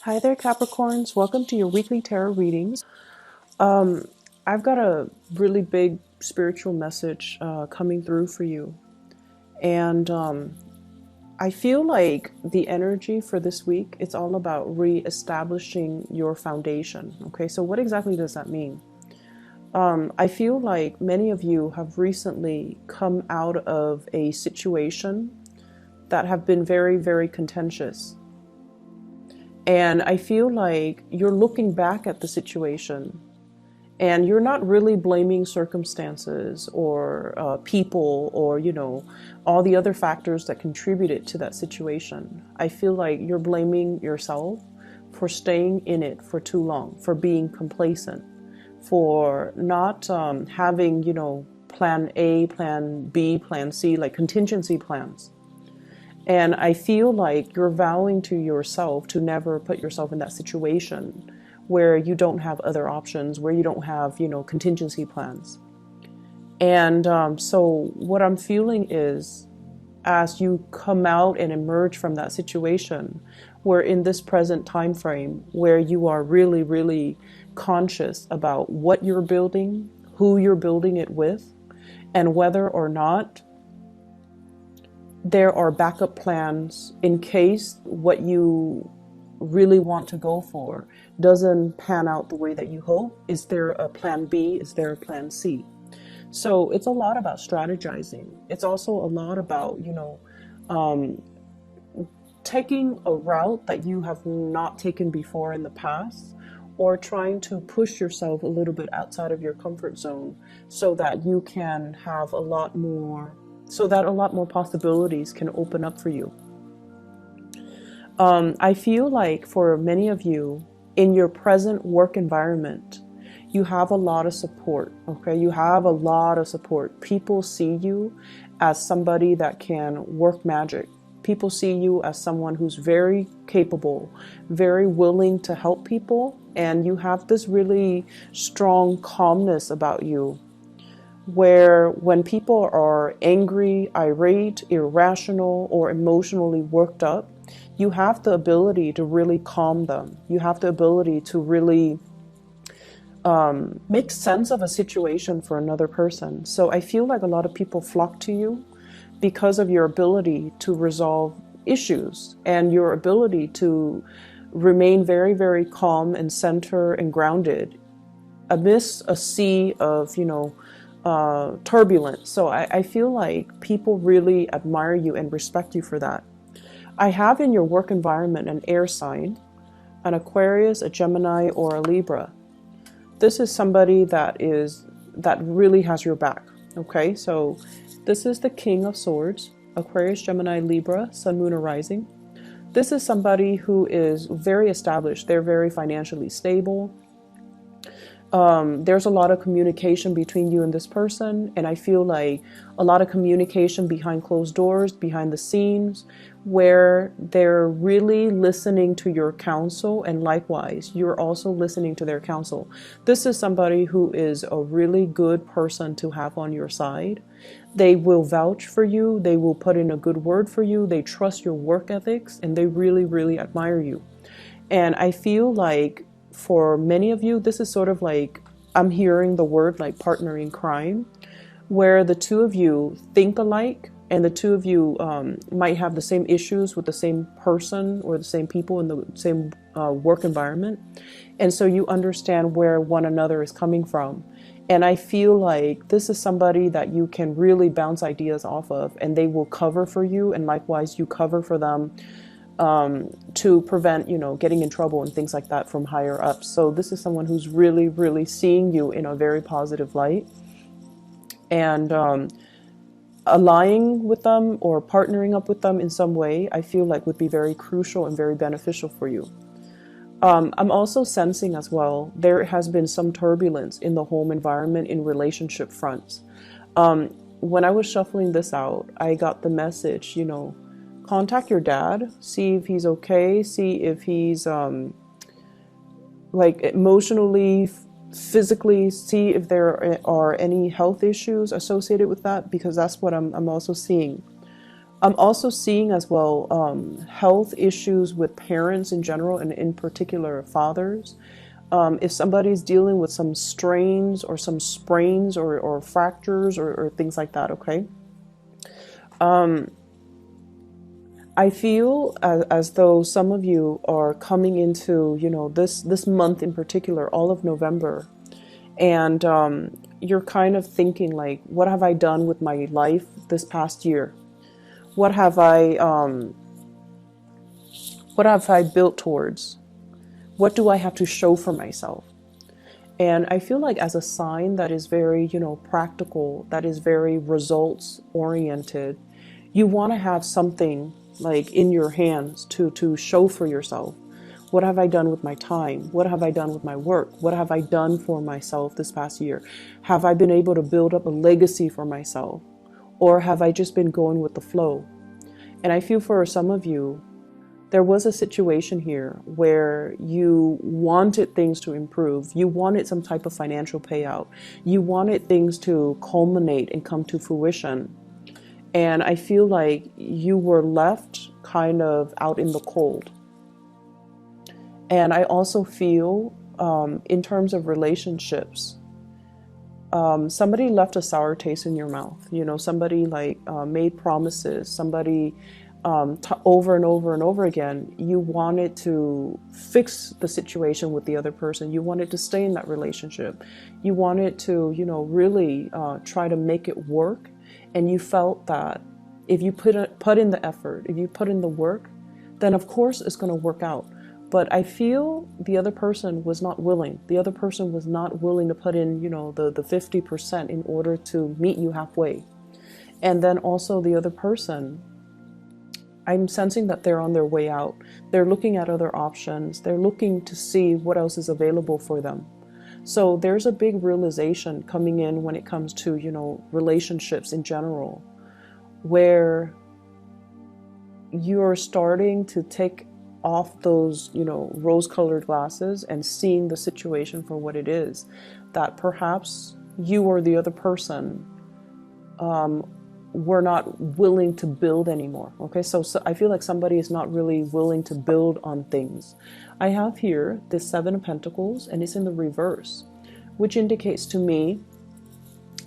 Hi there, Capricorns. Welcome to your weekly tarot readings. I've got a really big spiritual message coming through for you. And I feel like the energy for this week, it's all about re-establishing your foundation. Okay, so what exactly does that mean? I feel like many of you have recently come out of a situation that have been very, very contentious. And I feel like you're looking back at the situation and you're not really blaming circumstances or people or, all the other factors that contributed to that situation. I feel like you're blaming yourself for staying in it for too long, for being complacent, for not having, plan A, plan B, plan C, like contingency plans. And I feel like you're vowing to yourself to never put yourself in that situation where you don't have other options, where you don't have, contingency plans. And so what I'm feeling is, as you come out and emerge from that situation, we're in this present time frame where you are really, really conscious about what you're building, who you're building it with, and whether or not there are backup plans in case what you really want to go for doesn't pan out the way that you hope. Is there a plan B? Is there a plan C? So it's a lot about strategizing. It's also a lot about, taking a route that you have not taken before in the past, or trying to push yourself a little bit outside of your comfort zone so that you can have a lot more possibilities can open up for you. I feel like for many of you in your present work environment, you have a lot of support. Okay, you have a lot of support. People see you as somebody that can work magic. People see you as someone who's very capable, very willing to help people, and you have this really strong calmness about you, where when people are angry, irate, irrational, or emotionally worked up, you have the ability to really calm them. You have the ability to really make sense of a situation for another person. So I feel like a lot of people flock to you because of your ability to resolve issues and your ability to remain very, very calm and center and grounded amidst a sea of, turbulence. So I feel like people really admire you and respect you for that. I have in your work environment an air sign, an Aquarius, a Gemini, or a Libra. This is somebody that really has your back. Okay, so this is the King of Swords, Aquarius, Gemini, Libra, Sun, Moon, or Rising. This is somebody who is very established. They're very financially stable. There's a lot of communication between you and this person, and I feel like a lot of communication behind closed doors, behind the scenes, where they're really listening to your counsel, and likewise, you're also listening to their counsel. This is somebody who is a really good person to have on your side. They will vouch for you, they will put in a good word for you, they trust your work ethics, and they really, really admire you. And I feel like for many of you, this is sort of like, I'm hearing the word like partner in crime, where the two of you think alike and the two of you might have the same issues with the same person or the same people in the same work environment. And so you understand where one another is coming from. And I feel like this is somebody that you can really bounce ideas off of, and they will cover for you, and likewise you cover for them, to prevent, getting in trouble and things like that from higher ups. So this is someone who's really, really seeing you in a very positive light, and allying with them or partnering up with them in some way, I feel like would be very crucial and very beneficial for you. I'm also sensing as well, there has been some turbulence in the home environment in relationship fronts. When I was shuffling this out, I got the message, contact your dad, see if he's okay, see if he's like emotionally, physically, see if there are any health issues associated with that, because that's what I'm also seeing. I'm also seeing as well health issues with parents in general, and in particular fathers. If somebody's dealing with some strains or some sprains or fractures or things like that, okay? I feel as though some of you are coming into, this month in particular, all of November, and you're kind of thinking like, what have I done with my life this past year? What have I built towards? What do I have to show for myself? And I feel like as a sign that is very, practical, that is very results oriented, you want to have something like in your hands to show for yourself. What have I done with my time? What have I done with my work? What have I done for myself this past year? Have I been able to build up a legacy for myself? Or have I just been going with the flow? And I feel for some of you, there was a situation here where you wanted things to improve. You wanted some type of financial payout. You wanted things to culminate and come to fruition. And I feel like you were left kind of out in the cold. And I also feel in terms of relationships, somebody left a sour taste in your mouth. Somebody like made promises. Somebody over and over and over again, you wanted to fix the situation with the other person. You wanted to stay in that relationship. You wanted to, really try to make it work. And you felt that if you put in the effort, if you put in the work, then of course it's going to work out. But I feel the other person was not willing. The other person was not willing to put in, the 50% in order to meet you halfway. And then also the other person, I'm sensing that they're on their way out. They're looking at other options. They're looking to see what else is available for them. So there's a big realization coming in when it comes to, relationships in general, where you're starting to take off those, rose-colored glasses and seeing the situation for what it is. That perhaps you or the other person were not willing to build anymore. Okay, so I feel like somebody is not really willing to build on things. I have here this Seven of Pentacles, and it's in the reverse, which indicates to me,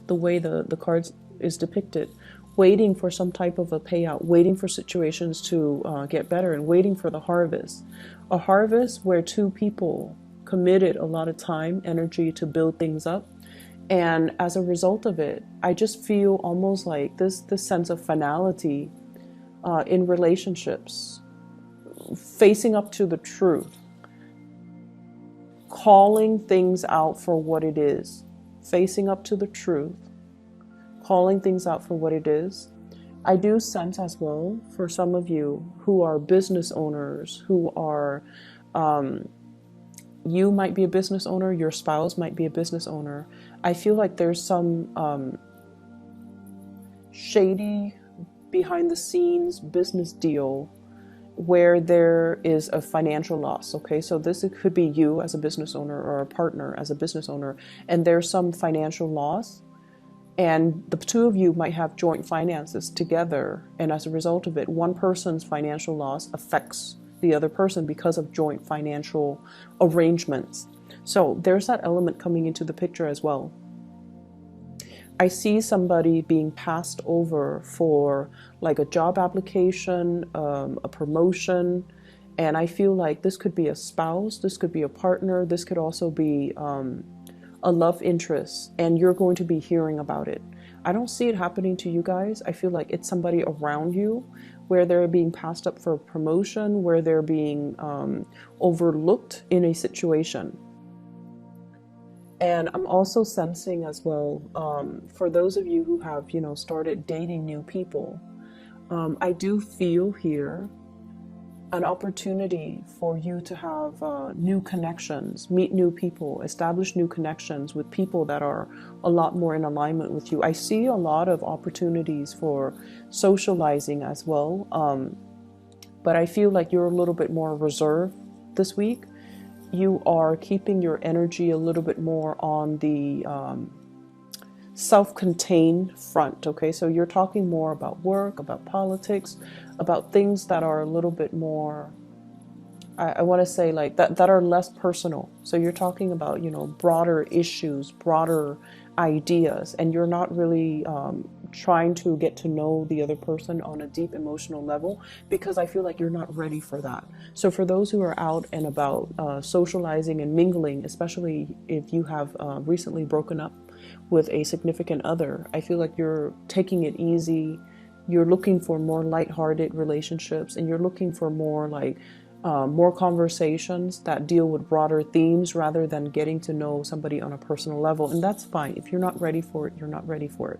the way the cards is depicted, waiting for some type of a payout, waiting for situations to get better, and waiting for the harvest. A harvest where two people committed a lot of time, energy to build things up. And as a result of it, I just feel almost like this sense of finality in relationships, facing up to the truth, calling things out for what it is, facing up to the truth, calling things out for what it is. I do sense as well for some of you who are business owners, who are, you might be a business owner, your spouse might be a business owner. I feel like there's some shady behind the scenes business deal where there is a financial loss. Okay, so it could be you as a business owner or a partner as a business owner, and there's some financial loss, and the two of you might have joint finances together, and as a result of it, one person's financial loss affects the other person because of joint financial arrangements. So there's that element coming into the picture as well. I see somebody being passed over for like a job application, a promotion, and I feel like this could be a spouse, this could be a partner, this could also be a love interest, and you're going to be hearing about it. I don't see it happening to you guys. I feel like it's somebody around you where they're being passed up for a promotion, where they're being overlooked in a situation. And I'm also sensing as well, for those of you who have, started dating new people, I do feel here an opportunity for you to have new connections, meet new people, establish new connections with people that are a lot more in alignment with you. I see a lot of opportunities for socializing as well, but I feel like you're a little bit more reserved this week. You are keeping your energy a little bit more on the self-contained front. Okay, so you're talking more about work, about politics, about things that are a little bit more, I want to say, like that are less personal. So you're talking about, broader issues, broader ideas, and you're not really trying to get to know the other person on a deep emotional level, because I feel like you're not ready for that. So for those who are out and about socializing and mingling, especially if you have recently broken up with a significant other, I feel like you're taking it easy. You're looking for more lighthearted relationships, and you're looking for more like more conversations that deal with broader themes rather than getting to know somebody on a personal level. And that's fine. If you're not ready for it, you're not ready for it.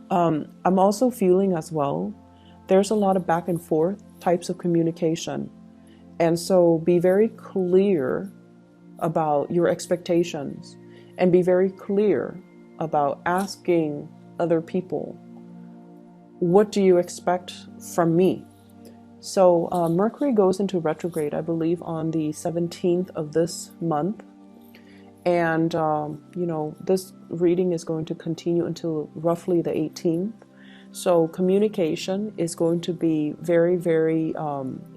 I'm also feeling as well, there's a lot of back and forth types of communication. And so be very clear about your expectations, and be very clear about asking other people, what do you expect from me? So Mercury goes into retrograde, I believe, on the 17th of this month. And, this reading is going to continue until roughly the 18th. So communication is going to be very, very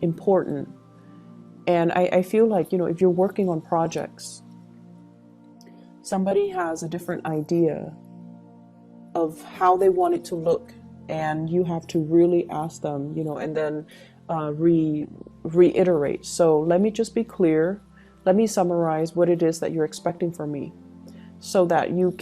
important. And I feel like, if you're working on projects, somebody has a different idea of how they want it to look. And you have to really ask them, and then reiterate. So let me just be clear. Let me summarize what it is that you're expecting from me, so that you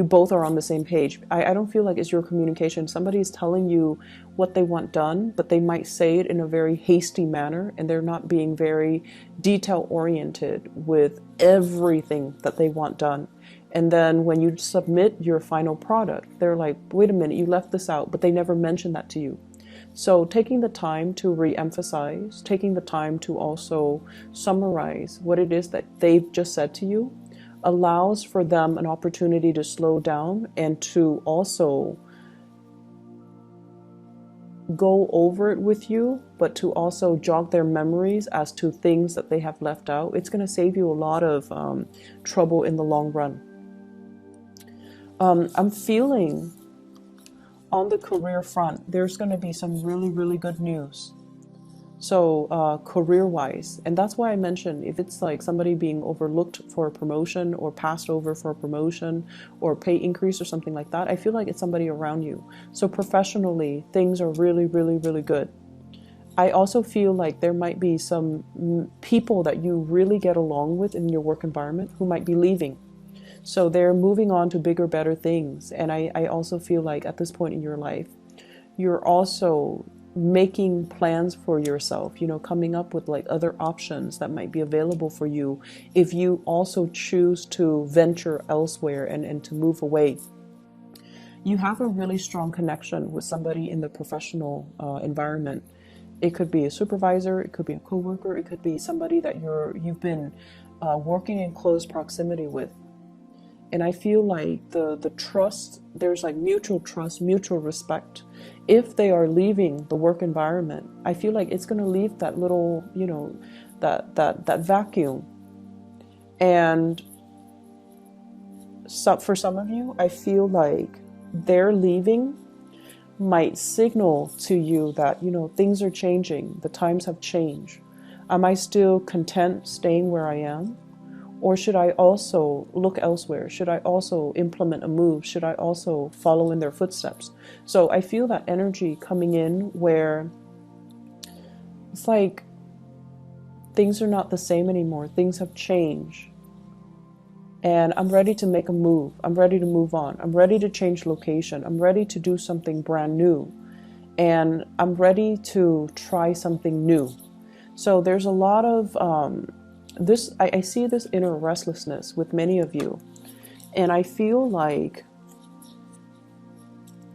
both are on the same page. I don't feel like it's your communication. Somebody's telling you what they want done, but they might say it in a very hasty manner, and they're not being very detail oriented with everything that they want done. And then when you submit your final product, they're like, wait a minute, you left this out, but they never mentioned that to you. So taking the time to re-emphasize, taking the time to also summarize what it is that they've just said to you, allows for them an opportunity to slow down and to also go over it with you, but to also jog their memories as to things that they have left out. It's going to save you a lot of trouble in the long run. I'm feeling on the career front, there's going to be some really, really good news. So career-wise, and that's why I mentioned, if it's like somebody being overlooked for a promotion or passed over for a promotion or pay increase or something like that, I feel like it's somebody around you. So professionally, things are really, really, really good. I also feel like there might be some people that you really get along with in your work environment who might be leaving. So they're moving on to bigger, better things. And I also feel like at this point in your life, you're also making plans for yourself, coming up with like other options that might be available for you if you also choose to venture elsewhere and to move away. You have a really strong connection with somebody in the professional environment. It could be a supervisor, it could be a coworker, it could be somebody that you've been working in close proximity with. And I feel like the trust, there's like mutual trust, mutual respect. If they are leaving the work environment, I feel like it's going to leave that little, that vacuum. And so for some of you, I feel like their leaving might signal to you that, things are changing. The times have changed. Am I still content staying where I am? Or should I also look elsewhere? Should I also implement a move? Should I also follow in their footsteps? So I feel that energy coming in where it's like things are not the same anymore. Things have changed. And I'm ready to make a move. I'm ready to move on. I'm ready to change location. I'm ready to do something brand new. And I'm ready to try something new. So there's a lot of I see this inner restlessness with many of you. And I feel like,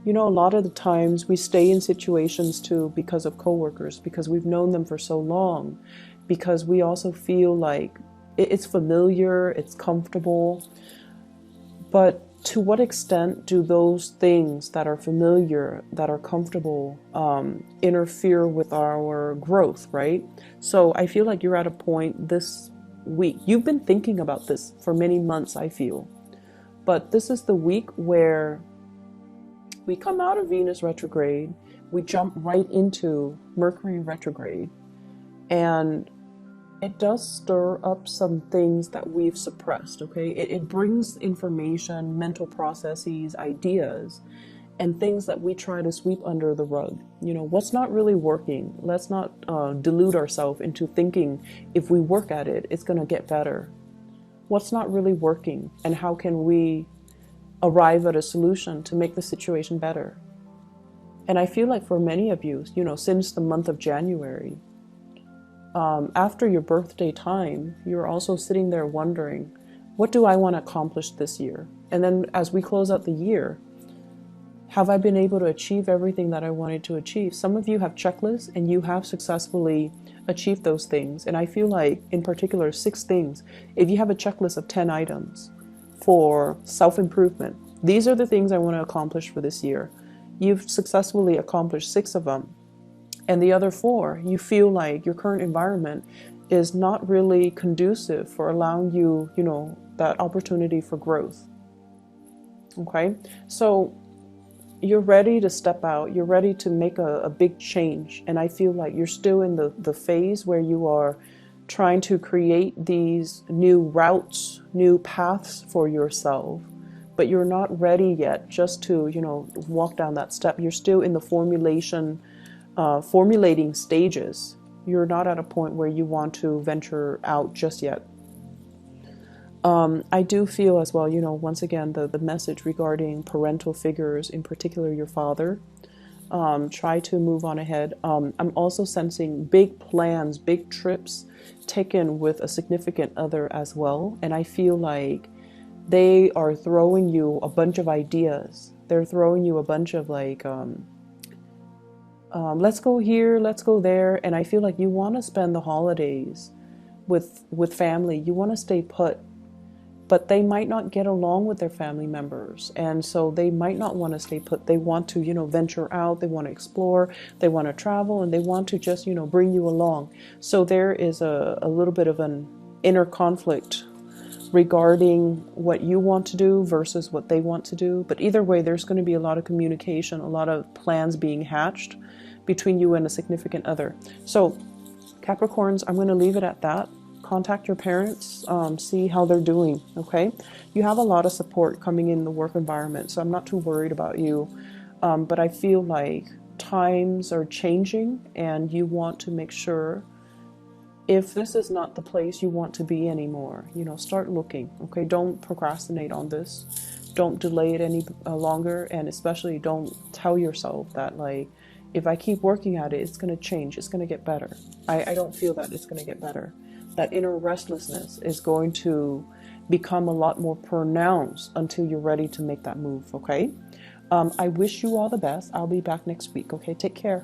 a lot of the times we stay in situations too because of coworkers, because we've known them for so long, because we also feel like it's familiar, it's comfortable. But to what extent do those things that are familiar, that are comfortable, interfere with our growth, right? So I feel like you're at a point this week. You've been thinking about this for many months, I feel. But this is the week where we come out of Venus retrograde, we jump right into Mercury retrograde, and it does stir up some things that we've suppressed, okay? It brings information, mental processes, ideas, and things that we try to sweep under the rug. You know, what's not really working? Let's not delude ourselves into thinking if we work at it, it's going to get better. What's not really working, and how can we arrive at a solution to make the situation better? And I feel like for many of you, you know, since the month of January, after your birthday time, you're also sitting there wondering, what do I want to accomplish this year? And then as we close out the year, have I been able to achieve everything that I wanted to achieve? Some of you have checklists and you have successfully achieved those things. And I feel like, in particular, 6 things. If you have a checklist of 10 items for self-improvement, these are the things I want to accomplish for this year. You've successfully accomplished 6 of them. And the other 4, you feel like your current environment is not really conducive for allowing you, you know, that opportunity for growth. Okay? So you're ready to step out. You're ready to make a big change. And I feel like you're still in the phase where you are trying to create these new routes, new paths for yourself. But you're not ready yet just to, you know, walk down that step. You're still in the formulating stages. You're not at a point where you want to venture out just yet. I do feel as well, you know, once again, the message regarding parental figures, in particular your father, try to move on ahead. I'm also sensing big plans, big trips taken with a significant other as well. And I feel like they are throwing you a bunch of ideas. They're throwing you a bunch of like, let's go here, let's go there. And I feel like you want to spend the holidays with family. You want to stay put. But they might not get along with their family members. And so they might not want to stay put. They want to, you know, venture out. They want to explore. They want to travel. And they want to just, you know, bring you along. So there is a little bit of an inner conflict regarding what you want to do versus what they want to do. But either way, there's going to be a lot of communication, a lot of plans being hatched between you and a significant other. So Capricorns, I'm going to leave it at that. Contact your parents, see how they're doing, okay? You have a lot of support coming in the work environment, so I'm not too worried about you. But I feel like times are changing and you want to make sure, if this is not the place you want to be anymore, you know, start looking, okay? Don't procrastinate on this. Don't delay it any longer, and especially don't tell yourself that, like, if I keep working at it, it's going to change, it's going to get better. I don't feel that it's going to get better. That inner restlessness is going to become a lot more pronounced until you're ready to make that move, okay? I wish you all the best. I'll be back next week, okay? Take care.